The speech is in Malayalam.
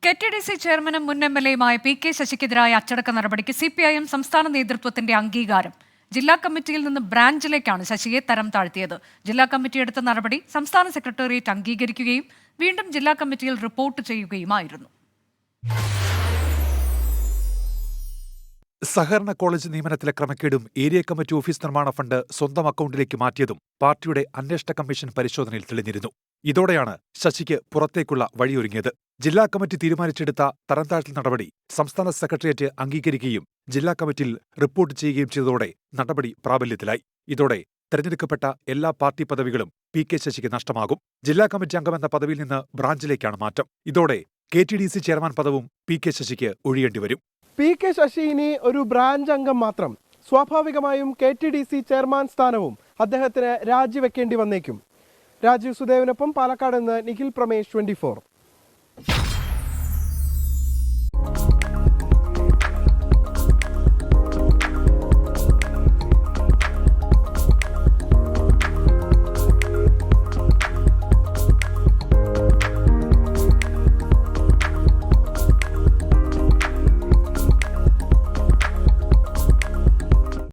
KTDC ചെയർമാനും മുൻ MLA-യുമായ PK ശശിക്കെതിരായ അച്ചടക്ക നടപടിക്ക് CPIM സംസ്ഥാന നേതൃത്വത്തിന്റെ അംഗീകാരം. ജില്ലാ കമ്മിറ്റിയിൽ നിന്ന് ബ്രാഞ്ചിലേക്കാണ് ശശിയെ തരം താഴ്ത്തിയത്. ജില്ലാ കമ്മിറ്റി എടുത്ത നടപടി സംസ്ഥാന സെക്രട്ടേറിയറ്റ് അംഗീകരിക്കുകയും വീണ്ടും ജില്ലാ കമ്മിറ്റിയിൽ റിപ്പോർട്ട് ചെയ്യുകയുമായിരുന്നു. സഹകരണ കോളേജ് നിയമനത്തിലെ ക്രമക്കേടും ഏരിയ കമ്മിറ്റി ഓഫീസ് നിർമ്മാണ ഫണ്ട് സ്വന്തം അക്കൗണ്ടിലേക്ക് മാറ്റിയതും പാർട്ടിയുടെ അന്വേഷണ കമ്മീഷൻ പരിശോധനയിൽ തെളിഞ്ഞിരുന്നു. ഇതോടെയാണ് ശശിക്ക് പുറത്തേക്കുള്ള വഴിയൊരുങ്ങിയത്. ജില്ലാ കമ്മിറ്റി തീരുമാനിച്ചെടുത്ത തരംതാഴ്ത്തൽ നടപടി സംസ്ഥാന സെക്രട്ടേറിയറ്റ് അംഗീകരിക്കുകയും ജില്ലാ കമ്മിറ്റിയിൽ റിപ്പോർട്ട് ചെയ്യുകയും ചെയ്തതോടെ നടപടി പ്രാബല്യത്തിലായി. ഇതോടെ തെരഞ്ഞെടുക്കപ്പെട്ട എല്ലാ പാർട്ടി പദവികളും PK ശശിക്ക് നഷ്ടമാകും. ജില്ലാ കമ്മിറ്റി അംഗമെന്ന പദവിയിൽ നിന്ന് ബ്രാഞ്ചിലേക്കാണ് മാറ്റം. ഇതോടെ KTDC ചെയർമാൻ പദവും PK ശശിക്ക് ഒഴിയേണ്ടിവരും. PK ശശി ഇനി ഒരു ബ്രാഞ്ച് അംഗം മാത്രം. സ്വാഭാവികമായും KTDC ചെയർമാൻ സ്ഥാനവും അദ്ദേഹത്തിന് രാജിവെക്കേണ്ടി വന്നേക്കും. രാജീവ് സുദേവിനൊപ്പം പാലക്കാട് നിന്ന് നിഖിൽ പ്രമേഷ്, 24.